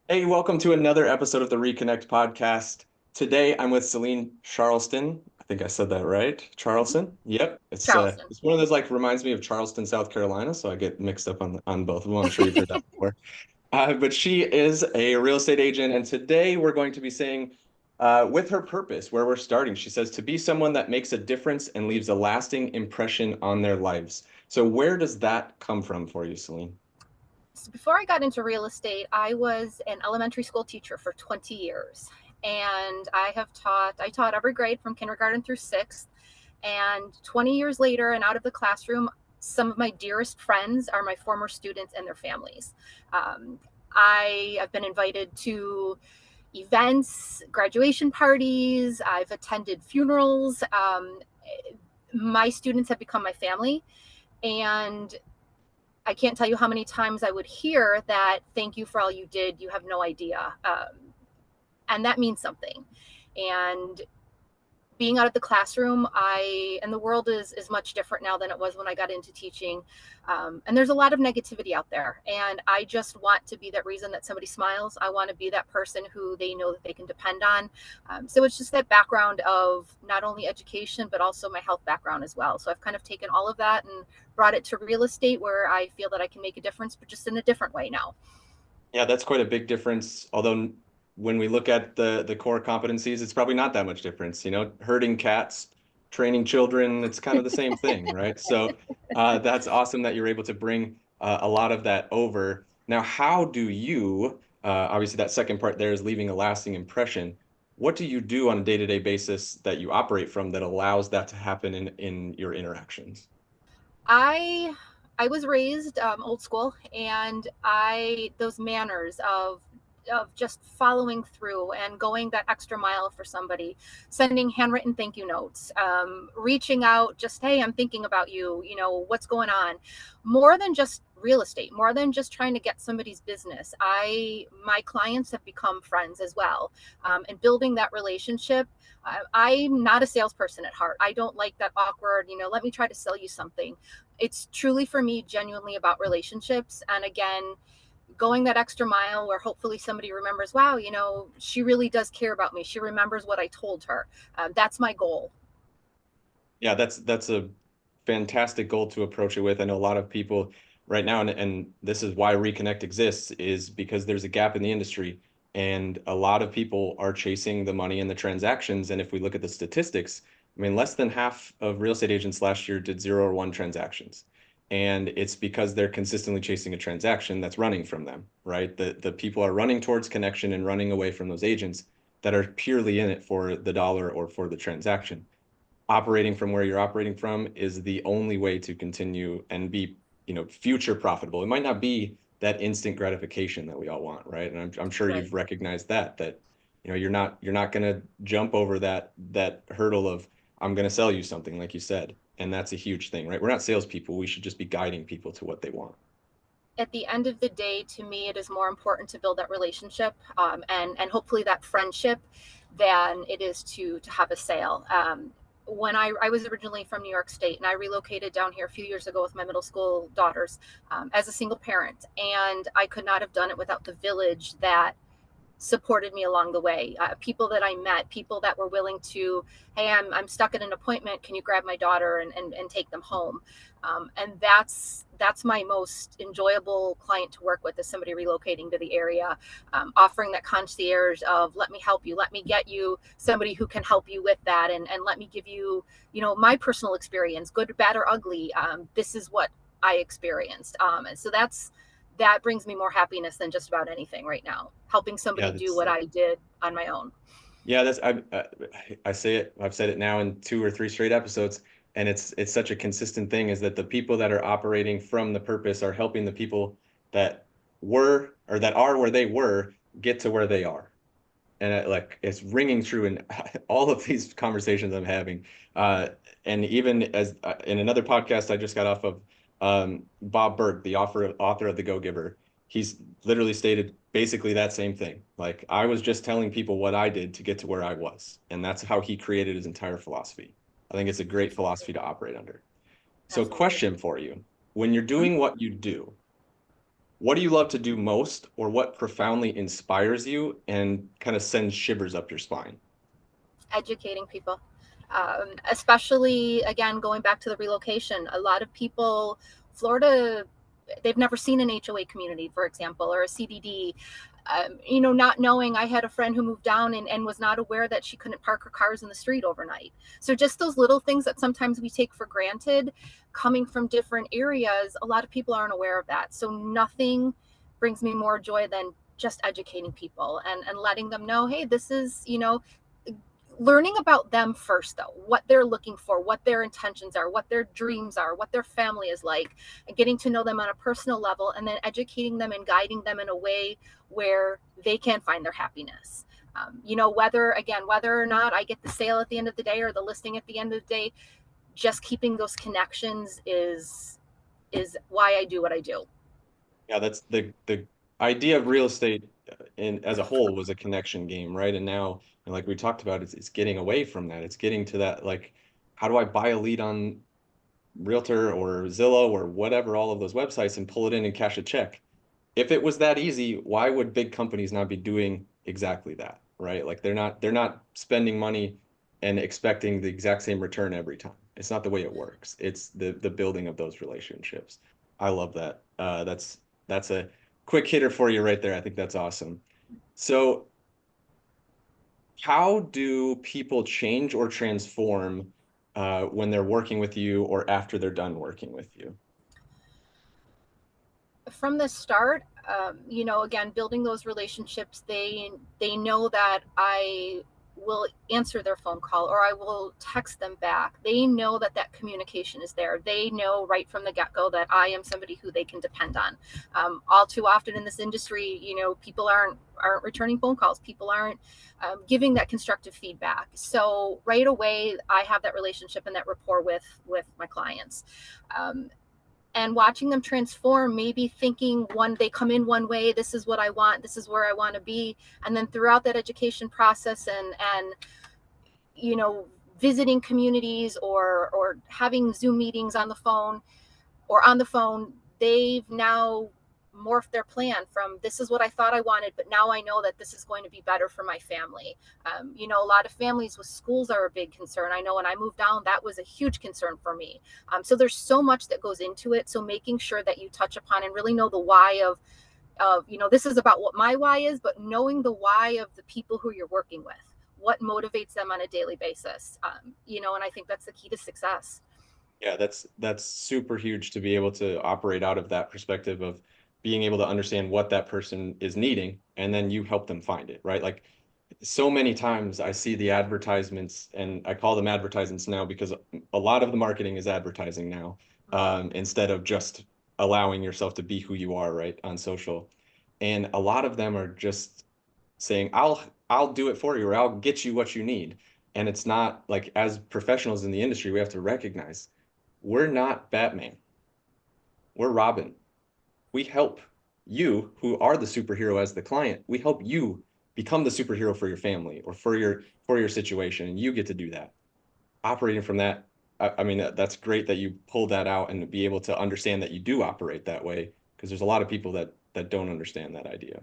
Hey, welcome to another episode of the REConnect Podcast. Today I'm with Celine Charleston. I think I said that right. Mhm. Charleston. Yep. It's uh Charleston. it's one of those like reminds me of Charleston, South Carolina, so I get mixed up on both of them. I'm sure you've heard that before. But she is a real estate agent, and today we're going to be saying with her purpose, where we're starting. She says to be someone that makes a difference and leaves a lasting impression on their lives. So where does that come from for you, Celine? So before I got into real estate, I was an elementary school teacher for 20 years. And I taught every grade from kindergarten through sixth. And 20 years later, and out of the classroom, some of my dearest friends are my former students and their families. Um, I have been invited to events, graduation parties, I've attended funerals. My students have become my family. And I can't tell you how many times I would hear that, thank you for all you did. You have no idea. And that means something. And being out of the classroom, and the world is much different now than it was when I got into teaching. And there's a lot of negativity out there. And I just want to be that reason that somebody smiles. I want to be that person who they know that they can depend on. So it's just that background of not only education, but also my health background as well. So I've kind of taken all of that and brought it to real estate where I feel that I can make a difference, but just in a different way now. Yeah, that's quite a big difference. Although when we look at the core competencies, it's probably not that much difference. Herding cats, training children, it's kind of the same thing, right? So that's awesome that you're able to bring a lot of that over. Now, how do you, obviously that second part there is leaving a lasting impression. What do you do on a day-to-day basis that you operate from that allows that to happen in your interactions? I I was raised old school, and I those manners of just following through and going that extra mile for somebody, sending handwritten thank you notes, reaching out, just hey, I'm thinking about you. You know what's going on, more than just real estate, more than just trying to get somebody's business. My clients have become friends as well, and building that relationship. I'm not a salesperson at heart. I don't like that awkward, let me try to sell you something. It's truly for me genuinely about relationships. And again, going that extra mile where hopefully somebody remembers, wow, she really does care about me. She remembers what I told her. That's my goal. Yeah, that's a fantastic goal to approach it with. I know a lot of people right now, and this is why Reconnect exists, is because there's a gap in the industry, and a lot of people are chasing the money and the transactions. And if we look at the statistics, I mean, less than half of real estate agents last year did 0 or 1 transactions. And it's because they're consistently chasing a transaction that's running from them, right? The people are running towards connection and running away from those agents that are purely in it for the dollar or for the transaction. Operating from where you're operating from is the only way to continue and be, future profitable. It might not be that instant gratification that we all want, right? And I'm sure Right. you've recognized that, you're not going to jump over that hurdle of I'm going to sell you something, like you said. And that's a huge thing, right? We're not salespeople. We should just be guiding people to what they want. At the end of the day, to me, it is more important to build that relationship, and hopefully that friendship, than it is to have a sale. When I was originally from New York State, and I relocated down here a few years ago with my middle school daughters, as a single parent, and I could not have done it without the village that supported me along the way. People that I met, people that were willing to, hey, I'm stuck at an appointment. Can you grab my daughter and take them home? And that's my most enjoyable client to work with, is somebody relocating to the area, offering that concierge of, let me help you, let me get you somebody who can help you with that, and let me give you, my personal experience, good, bad, or ugly. This is what I experienced. And so that brings me more happiness than just about anything right now, helping Yeah, somebody do that's what I did on my own. Yeah, I say it. I've said it now in 2 or 3 straight episodes, and it's such a consistent thing is that the people that are operating from the purpose are helping the people that were or that are where they were get to where they are, and it's ringing true in all of these conversations I'm having. Uh, and even as in another podcast I just got off of, Bob Burg, the author of The Go-Giver, he's literally stated basically that same thing. Like I was just telling people what I did to get to where I was, and that's how he created his entire philosophy. I think it's a great philosophy to operate under. So, Absolutely. question for you: when you're Mhm. doing what you do, What do you love to do most, or what profoundly inspires you and kind of sends shivers up your spine? Educating people. Especially again, going back to the relocation, a lot of people, Florida, they've never seen an HOA community, for example, or a CDD. Not knowing, I had a friend who moved down and was not aware that she couldn't park her cars in the street overnight. So just those little things that sometimes we take for granted coming from different areas, a lot of people aren't aware of that. So nothing brings me more joy than just educating people and letting them know, hey, this is, learning about them first, though, what they're looking for, what their intentions are, what their dreams are, what their family is like, and getting to know them on a personal level, and then educating them and guiding them in a way where they can find their happiness. Whether or not I get the sale at the end of the day or the listing at the end of the day, just keeping those connections is why I do what I do. Yeah, that's the idea of real estate in as a whole was a connection game, right? And now, and like we talked about, it's getting away from that. It's getting to that like, how do I buy a lead on Realtor or Zillow or whatever, all of those websites and pull it in and cash a check? If it was that easy, why would big companies not be doing exactly that, right? Like they're not spending money and expecting the exact same return every time. It's not the way it works. It's the building of those relationships. I love that. That's a quick hitter for you right there. I think that's awesome. So, how do people change or transform when they're working with you or after they're done working with you? From the start, again, building those relationships, they know that I will answer their phone call or I will text them back. They know that that communication is there. They know right from the get-go that I am somebody who they can depend on. All too often in this industry, people aren't returning phone calls. People aren't giving that constructive feedback. So right away, I have that relationship and that rapport with my clients. And watching them transform, maybe thinking one, they come in one way, this is what I want, this is where I want to be, and then throughout that education process and you know visiting communities or having Zoom meetings on the phone, they've now morphed their plan from this is what I thought I wanted, but now I know that this is going to be better for my family. A lot of families with schools are a big concern. I know when I moved down, that was a huge concern for me. So there's so much that goes into it. So making sure that you touch upon and really know the why of this is about what my why is, but knowing the why of the people who you're working with, what motivates them on a daily basis. And I think that's the key to success. Yeah, that's super huge to be able to operate out of that perspective of being able to understand what that person is needing, and then you help them find it, right? Like so many times I see the advertisements, and I call them advertisements now because a lot of the marketing is advertising now, instead of just allowing yourself to be who you are, right, on social. And a lot of them are just saying, I'll do it for you, or I'll get you what you need. And it's not like, as professionals in the industry, we have to recognize we're not Batman. We're Robin. We help you, who are the superhero as the client, we help you become the superhero for your family or for your situation, and you get to do that. Operating from that, I mean, that's great that you pull that out and be able to understand that you do operate that way, because there's a lot of people that don't understand that idea.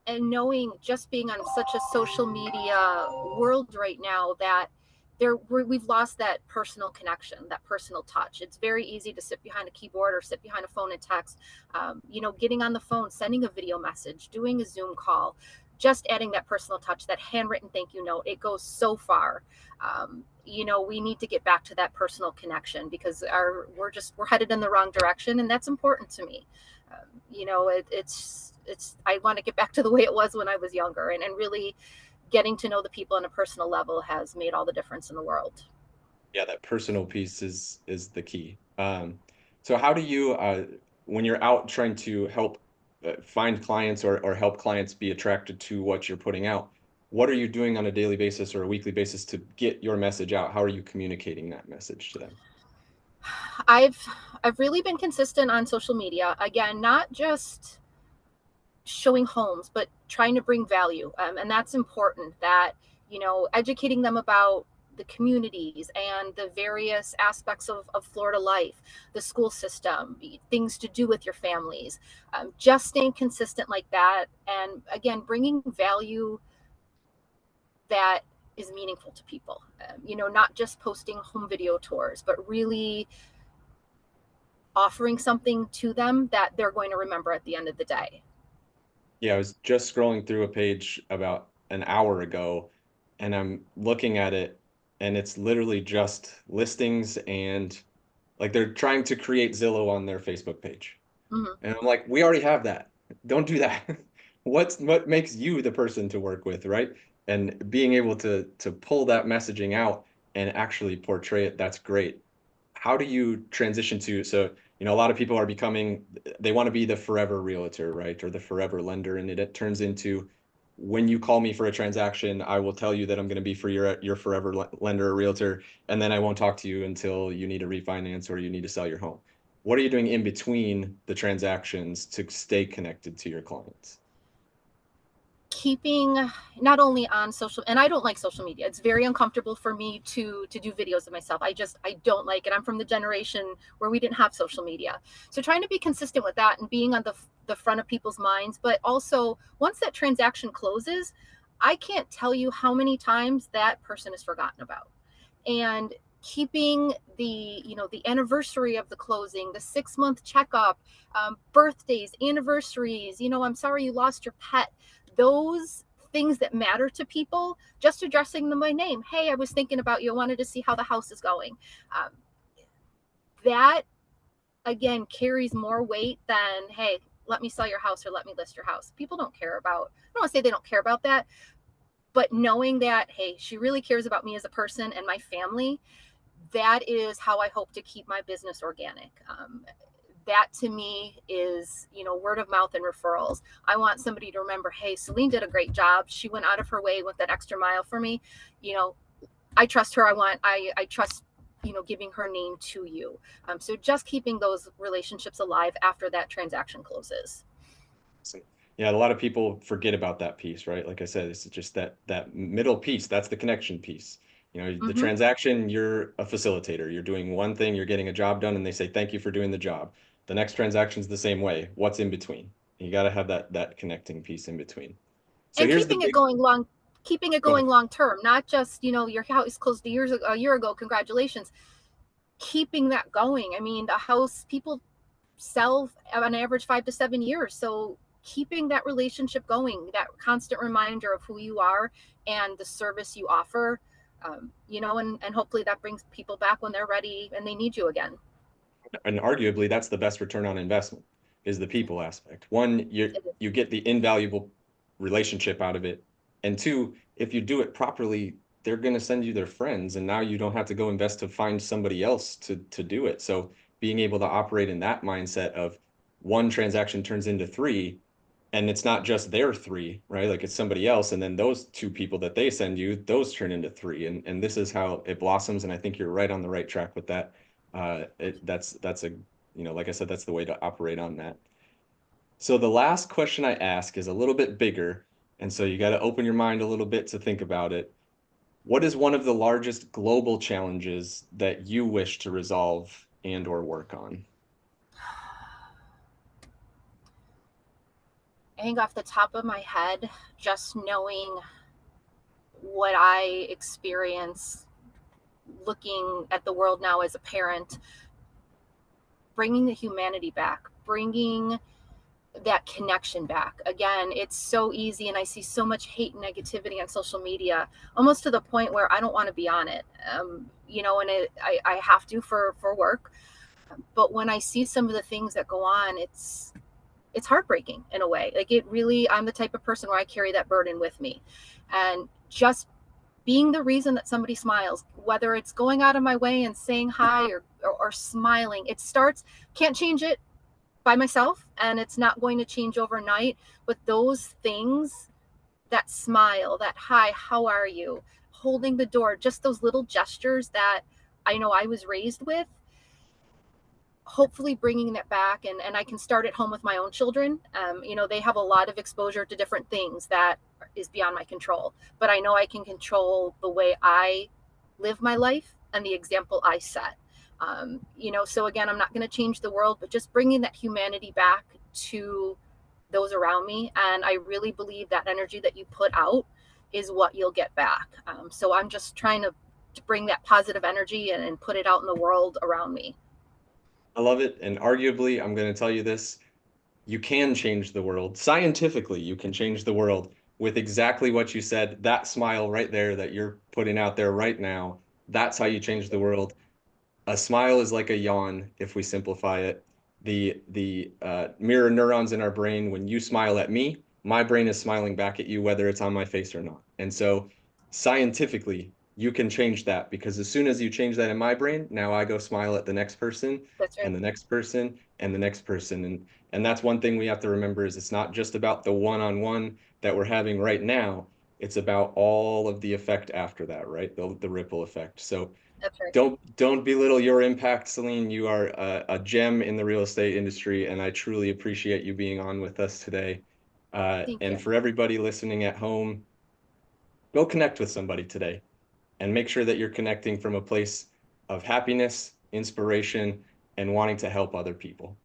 And knowing, just being on such a social media world right now, that we've lost that personal connection, that personal touch. It's very easy to sit behind a keyboard or sit behind a phone and text. Getting on the phone, sending a video message, doing a Zoom call, just adding that personal touch, that handwritten thank you note, it goes so far. We need to get back to that personal connection because we're headed in the wrong direction, and that's important to me. It's I want to get back to the way it was when I was younger, and really getting to know the people on a personal level has made all the difference in the world. Yeah, that personal piece is the key. So how do you, when you're out trying to help find clients or help clients be attracted to what you're putting out, what are you doing on a daily basis or a weekly basis to get your message out? How are you communicating that message to them? I've I've really been consistent on social media. Again, not just showing homes, but trying to bring value. And that's important, that educating them about the communities and the various aspects of Florida life, the school system, things to do with your families, just staying consistent like that. And again, bringing value that is meaningful to people, not just posting home video tours, but really offering something to them that they're going to remember at the end of the day. Yeah, I was just scrolling through a page about an hour ago, and I'm looking at it, and it's literally just listings and like they're trying to create Zillow on their Facebook page. Mm-hmm. And I'm like, we already have that. Don't do that. What makes you the person to work with, right? And being able to pull that messaging out and actually portray it, that's great. How do you transition to, so, a lot of people are becoming, they want to be the forever realtor, right? Or the forever lender. And it turns into, when you call me for a transaction, I will tell you that I'm going to be for your forever lender or realtor, and then I won't talk to you until you need a refinance or you need to sell your home. What are you doing in between the transactions to stay connected to your clients? Keeping not only on social, and I don't like social media. It's very uncomfortable for me to do videos of myself. I don't like it. I'm from the generation where we didn't have social media. So trying to be consistent with that and being on the front of people's minds, but also once that transaction closes, I can't tell you how many times that person is forgotten about. And keeping the anniversary of the closing, the 6-month checkup, birthdays, anniversaries, I'm sorry you lost your pet, those things that matter to people, just addressing them by name. Hey, I was thinking about you. I wanted to see how the house is going. Um, that again carries more weight than, hey, let me sell your house or let me list your house. People don't care about, I don't want to say they don't care about that, but knowing that, hey, she really cares about me as a person and my family, that is how I hope to keep my business organic. That to me is, word of mouth and referrals. I want somebody to remember, hey, Celine did a great job. She went out of her way with that extra mile for me. I trust her. I trust, giving her name to you. So just keeping those relationships alive after that transaction closes. So, yeah, a lot of people forget about that piece, right? Like I said, it's just that middle piece. That's the connection piece. The Mm-hmm. transaction, you're a facilitator. You're doing one thing, you're getting a job done, and they say thank you for doing the job. The next transaction's the same way. What's in between? You got to have that connecting piece in between. So And here's the big. keeping it Go ahead. going long term, not just, your house closed a year ago. Congratulations. Keeping that going. I mean, the house, people sell on average 5 to 7 years. So keeping that relationship going, that constant reminder of who you are and the service you offer, and hopefully that brings people back when they're ready and they need you again. And arguably that's the best return on investment, is the people aspect. One, you get the invaluable relationship out of it, and two, if you do it properly, they're going to send you their friends, and now you don't have to go invest to find somebody else to do it. So being able to operate in that mindset of one transaction turns into three, and it's not just their three, right? Like it's somebody else, and then those two people that they send you, those turn into three, and this is how it blossoms. And I think you're right on the right track with that. That's a, like I said, that's the way to operate on that. So the last question I ask is a little bit bigger, and so you got to open your mind a little bit to think about it. What is one of the largest global challenges that you wish to resolve and or work on? I think off the top of my head, just knowing what I experience looking at the world now as a parent, bringing the humanity back, bringing that connection back. Again, it's so easy, and I see so much hate and negativity on social media, almost to the point where I don't want to be on it. And I have to for work. But when I see some of the things that go on, it's heartbreaking in a way. Like, it really, I'm the type of person where I carry that burden with me, and just being the reason that somebody smiles, whether it's going out of my way and saying hi or smiling, it starts, can't change it by myself, and it's not going to change overnight, but those things, that smile, that hi, how are you, holding the door, just those little gestures that I know I was raised with, hopefully bringing that back. And I can start at home with my own children. They have a lot of exposure to different things that is beyond my control, but I know I can control the way I live my life and the example I set. So again, I'm not going to change the world, but just bringing that humanity back to those around me. And I really believe that energy that you put out is what you'll get back. So I'm just trying to bring that positive energy and put it out in the world around me. I love it. And arguably, I'm going to tell you this, you can change the world. Scientifically, you can change the world with exactly what you said. That smile right there that you're putting out there right now, that's how you Thank change the you. world. A smile is like a yawn if we simplify it. The mirror neurons in our brain, when you smile at me, my brain is smiling back at you, whether it's on my face or not. And so scientifically, you can change that because as soon as you change that in my brain, now I go smile at the next person That's and right. the next person and the next person. And that's one thing we have to remember is it's not just about the one-on-one that we're having right now. It's about all of the effect after that, right? The ripple effect. So That's right. don't belittle your impact, Celine. You are a gem in the real estate industry, and I truly appreciate you being on with us today. Thank And you. for everybody listening at home, go connect with somebody today and make sure that you're connecting from a place of happiness, inspiration, and wanting to help other people.